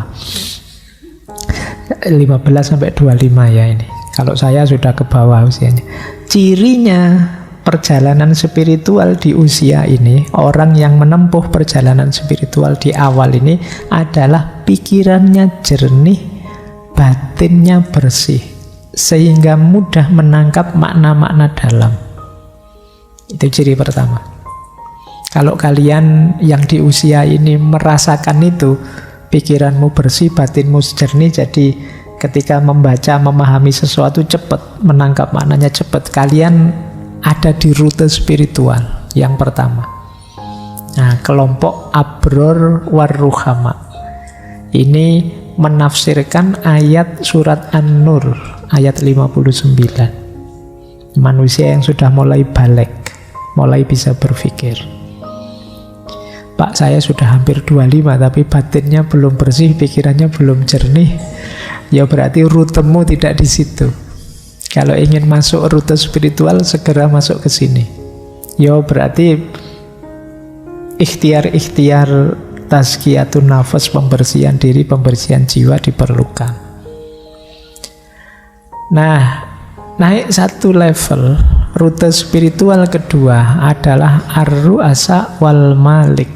15 sampai 25 ya ini. Kalau saya sudah ke bawah usianya. Cirinya perjalanan spiritual di usia ini, orang yang menempuh perjalanan spiritual di awal ini adalah pikirannya jernih, batinnya bersih, sehingga mudah menangkap makna-makna dalam. Itu ciri pertama. Kalau kalian yang di usia ini merasakan itu, pikiranmu bersih, batinmu jernih, jadi ketika membaca, memahami sesuatu cepat, menangkap maknanya cepat, kalian ada di rute spiritual yang pertama. Nah, kelompok Abror Warruhama ini menafsirkan ayat surat An-Nur ayat 59. Manusia yang sudah mulai balik, mulai bisa berpikir. Pak, saya sudah hampir 25 tapi batinnya belum bersih, pikirannya belum jernih. Ya berarti rutemu tidak di situ. Kalau ingin masuk rute spiritual, segera masuk ke sini. Ya berarti ikhtiar-ikhtiar tazkiyatun nafas, pembersihan diri, pembersihan jiwa diperlukan. Nah, naik satu level, rute spiritual kedua adalah ar-ru'asa wal malik,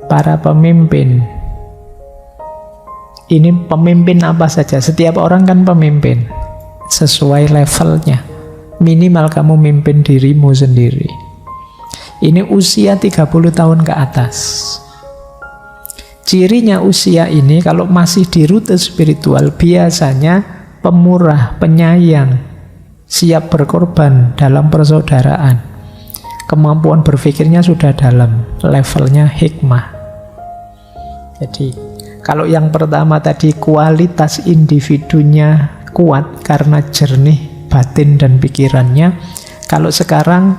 para pemimpin. Ini pemimpin apa saja, setiap orang kan pemimpin sesuai levelnya. Minimal kamu mimpin dirimu sendiri. Ini usia 30 tahun ke atas. Cirinya usia ini kalau masih di rute spiritual biasanya pemurah, penyayang, siap berkorban dalam persaudaraan. Kemampuan berpikirnya sudah dalam, levelnya hikmah. Jadi kalau yang pertama tadi kualitas individunya kuat karena jernih batin dan pikirannya, kalau sekarang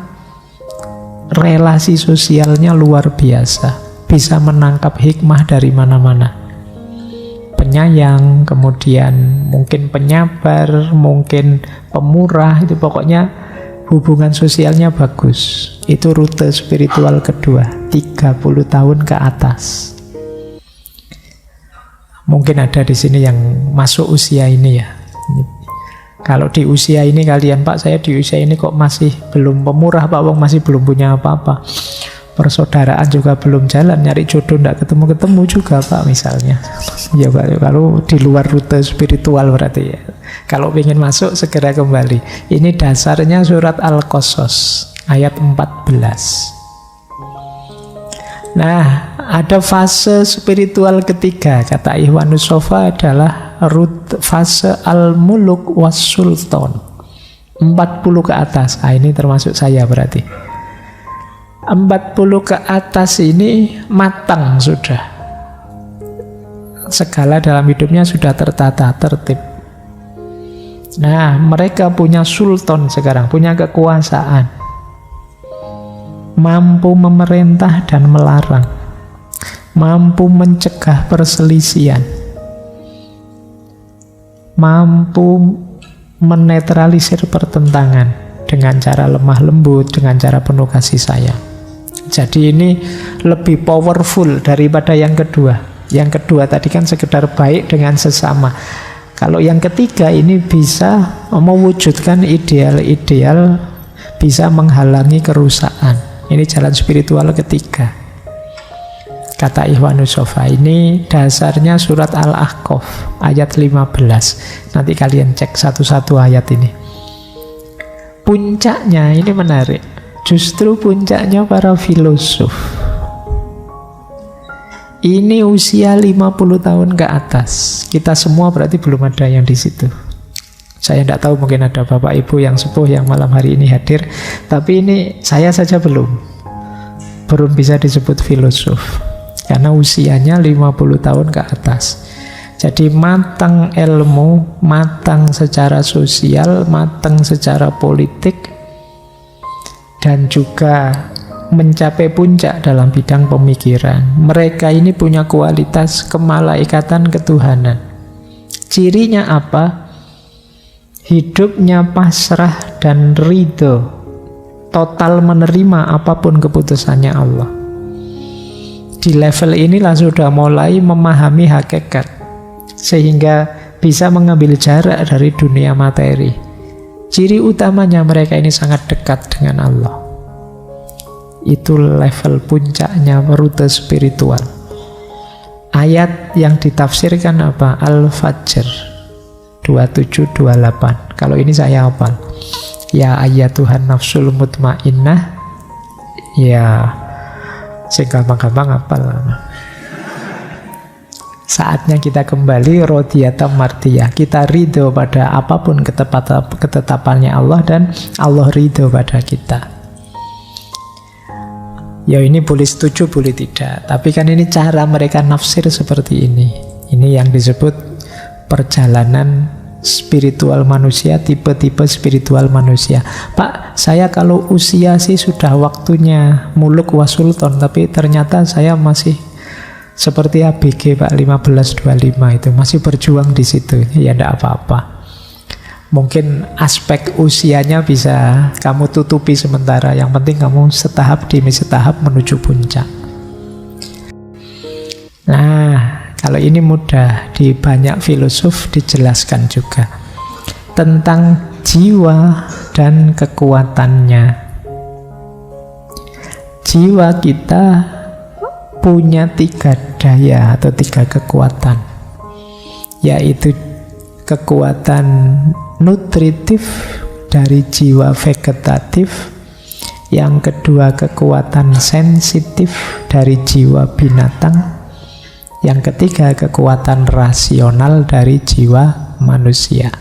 relasi sosialnya luar biasa, bisa menangkap hikmah dari mana-mana. penyayang, kemudian mungkin penyabar, mungkin pemurah, itu pokoknya hubungan sosialnya bagus. Itu rute spiritual kedua, 30 tahun ke atas. Mungkin ada di sini yang masuk usia ini ya. Kalau di usia ini kalian, Pak, saya di usia ini kok masih belum pemurah, Pak, Wong masih belum punya apa-apa. Persaudaraan juga belum jalan, nyari jodoh nggak ketemu-ketemu juga, Pak, misalnya. Ya, Pak, kalau di luar rute spiritual berarti ya. Kalau ingin masuk, segera kembali. Ini dasarnya surat Al-Qasas, ayat 14. Nah, ada fase spiritual ketiga, kata Ikhwanus Sofa, adalah fase Al-Muluk was Sultan, 40 ke atas. Ini termasuk saya berarti. 40 ke atas ini matang sudah. Segala dalam hidupnya sudah tertata, tertib. Nah, mereka punya sultan sekarang, punya kekuasaan. Mampu memerintah dan melarang, mampu mencegah perselisihan, mampu menetralisir pertentangan dengan cara lemah lembut, dengan cara penuh kasih sayang. Jadi ini lebih powerful daripada yang kedua. Yang kedua tadi kan sekedar baik dengan sesama. Kalau yang ketiga ini bisa mewujudkan ideal-ideal, bisa menghalangi kerusakan. Ini jalan spiritual ketiga. Kata Ikhwanus Sofa, ini dasarnya surat Al-Ahqaf ayat 15. Nanti kalian cek satu-satu ayat ini. Puncaknya ini menarik. Justru puncaknya para filosof. Ini usia 50 tahun ke atas. Kita semua berarti belum ada yang di situ. Saya tidak tahu, mungkin ada bapak ibu yang sepuh yang malam hari ini hadir. Tapi ini saya saja belum bisa disebut filosof. Karena usianya 50 tahun ke atas. Jadi matang ilmu, matang secara sosial, matang secara politik, dan juga mencapai puncak dalam bidang pemikiran. Mereka ini punya kualitas kemalaikatan ketuhanan. Cirinya apa? Hidupnya pasrah dan ridho, total menerima apapun keputusannya Allah. Di level inilah sudah mulai memahami hakikat, sehingga bisa mengambil jarak dari dunia materi. Ciri utamanya mereka ini sangat dekat dengan Allah. Itu level puncaknya rute spiritual. Ayat yang ditafsirkan apa? Al-Fajr 27-28. Kalau ini saya hafal. Ya ayyatuhan nafsul mutmainnah. Ya, sing gampang-gampang hafal. Saatnya kita kembali rodiyata mardiyah. Kita ridho pada apapun ketetapannya Allah, dan Allah ridho pada kita. Ya ini boleh setuju, boleh tidak. Tapi kan ini cara mereka nafsir seperti ini. Ini yang disebut perjalanan spiritual manusia, tipe-tipe spiritual manusia. Pak, saya kalau usia sih sudah waktunya muluk wasulton, tapi ternyata saya masih seperti ABG Pak 1525 itu, masih berjuang di situ. Ya enggak apa-apa. Mungkin aspek usianya bisa kamu tutupi sementara. Yang penting kamu setahap demi setahap menuju puncak. Nah, kalau ini mudah, di banyak filosof dijelaskan juga tentang jiwa dan kekuatannya. Jiwa kita punya 3 daya atau 3 kekuatan, yaitu kekuatan nutritif dari jiwa vegetatif, yang kedua kekuatan sensitif dari jiwa binatang, yang ketiga kekuatan rasional dari jiwa manusia.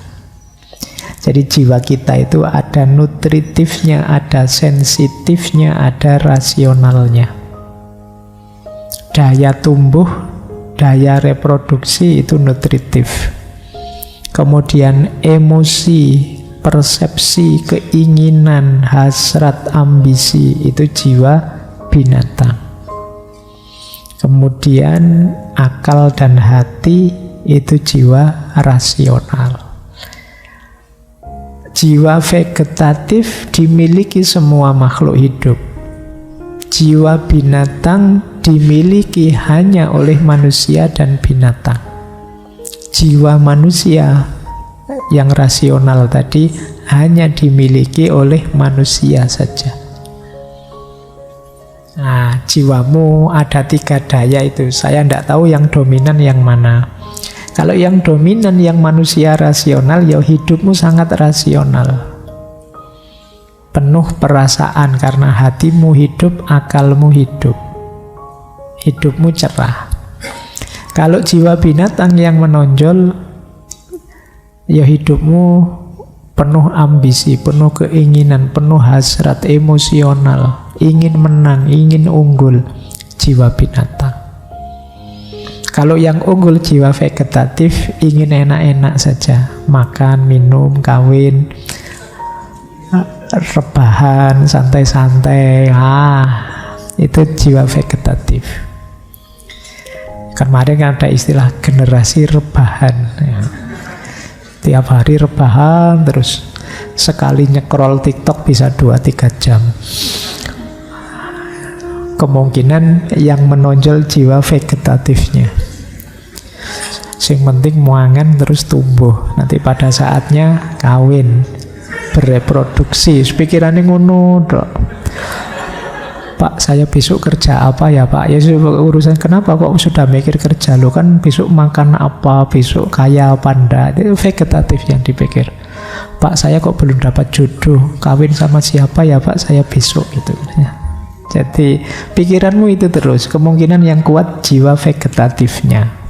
Jadi jiwa kita itu ada nutritifnya, ada sensitifnya, ada rasionalnya. Daya tumbuh, daya reproduksi itu nutritif. Kemudian emosi, persepsi, keinginan, hasrat, ambisi itu jiwa binatang. Kemudian akal dan hati itu jiwa rasional. Jiwa vegetatif dimiliki semua makhluk hidup. Jiwa binatang dimiliki hanya oleh manusia dan binatang. Jiwa manusia yang rasional tadi hanya dimiliki oleh manusia saja. Nah, jiwamu ada 3 daya itu. Saya tidak tahu yang dominan yang mana. Kalau yang dominan yang manusia rasional, ya hidupmu sangat rasional. Penuh perasaan karena hatimu hidup, akalmu hidup. Hidupmu cerah. Kalau jiwa binatang yang menonjol, ya hidupmu penuh ambisi, penuh keinginan, penuh hasrat emosional, ingin menang, ingin unggul, jiwa binatang. Kalau yang unggul jiwa vegetatif, ingin enak-enak saja, makan, minum, kawin, rebahan, santai-santai. Itu jiwa vegetatif. Kemarin kan ada istilah generasi rebahan ya. Tiap hari rebahan, terus sekali nyekrol TikTok bisa 2-3 jam. Kemungkinan yang menonjol jiwa vegetatifnya. Sing penting muangan terus tumbuh. Nanti pada saatnya kawin, bereproduksi. Pikirannya ngono dok. Pak, saya besok kerja apa ya Pak? Ya urusan kenapa kok sudah mikir kerja lo, kan besok makan apa, besok kaya apa ndak? Itu vegetatif yang dipikir. Pak, saya kok belum dapat jodoh, kawin sama siapa ya Pak saya besok itu. Ya. Jadi pikiranmu itu terus. Kemungkinan yang kuat jiwa vegetatifnya.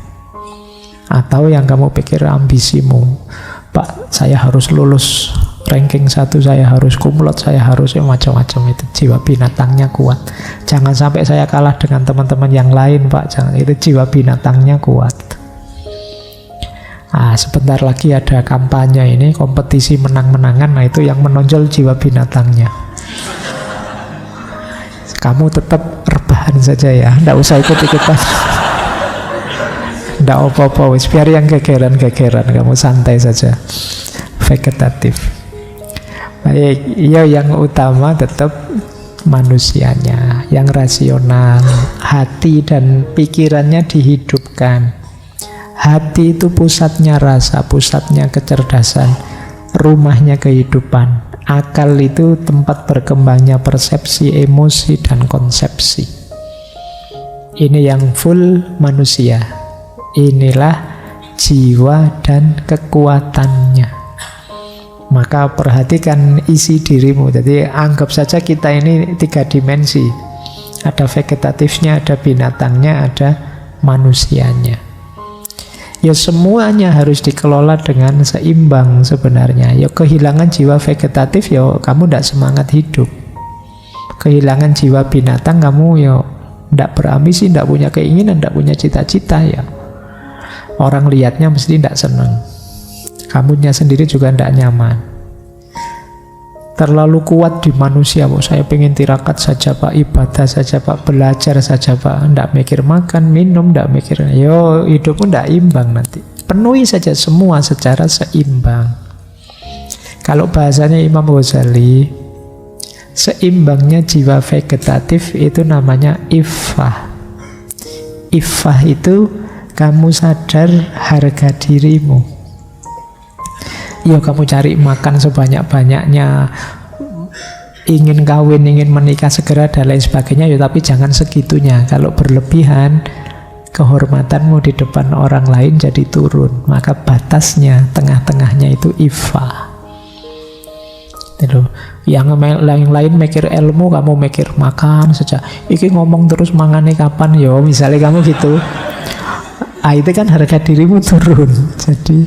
Atau yang kamu pikir ambisimu. Pak, saya harus lulus ranking 1, saya harus kumlot, saya harus macam-macam. Itu jiwa binatangnya kuat. Jangan sampai saya kalah dengan teman-teman yang lain Pak. Jangan, itu jiwa binatangnya kuat. Sebentar lagi ada kampanye ini, kompetisi menang-menangan. Nah itu yang menonjol jiwa binatangnya. Kamu tetap rebahan saja ya, nggak usah ikut-ikutan. Nggak apa-apa, biar yang gegeran-gegeran, kamu santai saja. Vegetatif. Baik, ya yang utama tetap manusianya, yang rasional, hati dan pikirannya dihidupkan. Hati itu pusatnya rasa, pusatnya kecerdasan, rumahnya kehidupan. Akal itu tempat berkembangnya persepsi, emosi, dan konsepsi. Ini yang full manusia. Inilah jiwa dan kekuatannya. Maka perhatikan isi dirimu. Jadi anggap saja kita ini 3 dimensi. Ada vegetatifnya, ada binatangnya, ada manusianya. Ya semuanya harus dikelola dengan seimbang sebenarnya. Ya kehilangan jiwa vegetatif, ya kamu tidak semangat hidup. Kehilangan jiwa binatang, kamu ya tidak berambisi, tidak punya keinginan, tidak punya cita-cita ya. Orang lihatnya mesti tidak senang. Kamunya sendiri juga tidak nyaman. Terlalu kuat di manusia, saya pengen tirakat saja Pak, ibadah saja Pak, belajar saja Pak, tidak mikir makan, minum, tidak mikir. Yo, hidupmu tidak imbang nanti. Penuhi saja semua secara seimbang. Kalau bahasanya Imam Ghazali, seimbangnya jiwa vegetatif itu namanya iffah. Iffah itu kamu sadar harga dirimu. Ya kamu cari makan sebanyak-banyaknya, ingin kawin, ingin menikah segera dan lain sebagainya, ya tapi jangan segitunya. Kalau berlebihan, kehormatanmu di depan orang lain jadi turun. Maka batasnya, tengah-tengahnya itu iffah. Yang lain mikir ilmu, kamu mikir makan saja. Iki ngomong terus mangane kapan yo, misalnya kamu gitu. Itu kan harga dirimu turun. Jadi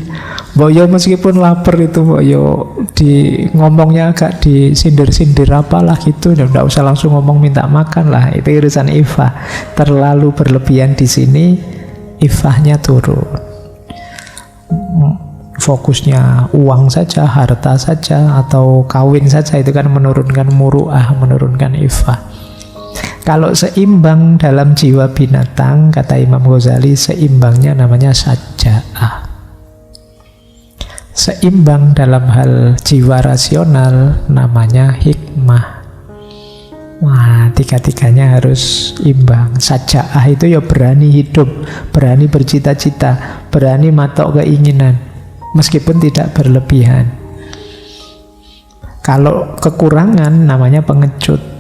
boyo meskipun lapar itu boyo di ngomongnya agak disindir-sindir apalah gitu, tidak usah langsung ngomong minta makan lah. Itu urusan iffah. Terlalu berlebihan di sini, iffahnya turun. Fokusnya uang saja, harta saja, atau kawin saja, itu kan menurunkan muru'ah, menurunkan iffah. Kalau seimbang dalam jiwa binatang, kata Imam Ghazali, seimbangnya namanya saja'ah. Seimbang dalam hal jiwa rasional namanya hikmah. Wah, tiga-tiganya harus imbang. Saja'ah itu ya berani hidup, berani bercita-cita, berani matok keinginan, meskipun tidak berlebihan. Kalau kekurangan namanya pengecut.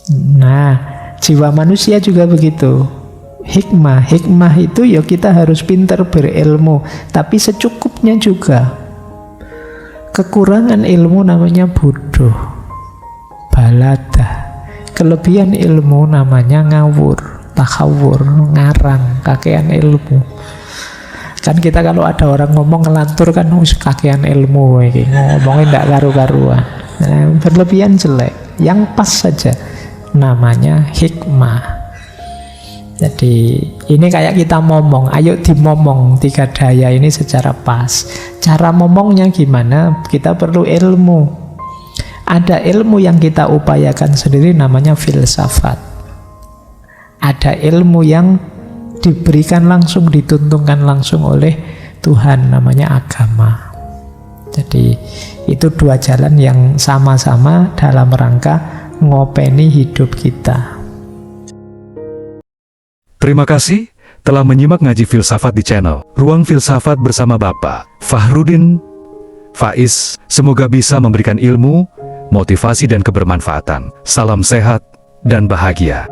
Nah, jiwa manusia juga begitu. Hikmah itu ya kita harus pintar berilmu, tapi secukupnya juga. Kekurangan ilmu namanya bodoh, balada. Kelebihan ilmu namanya ngawur, takhawur, ngarang, kakean ilmu. Kan kita kalau ada orang ngomong ngelantur kan kakean ilmu, ngomongin ndak karu-karuan. Nah, berlebihan jelek, yang pas saja namanya hikmah. Jadi ini kayak kita ngomong, ayo dimomong tiga daya ini secara pas. Cara ngomongnya gimana? Kita perlu ilmu. Ada ilmu yang kita upayakan sendiri namanya filsafat. Ada ilmu yang diberikan langsung, dituntunkan langsung oleh Tuhan, namanya agama. Jadi itu dua jalan yang sama-sama dalam rangka ngopeni hidup kita. Terima kasih telah menyimak ngaji filsafat di channel Ruang Filsafat bersama Bapak Fahrudin Faiz. Semoga bisa memberikan ilmu, motivasi dan kebermanfaatan. Salam sehat dan bahagia.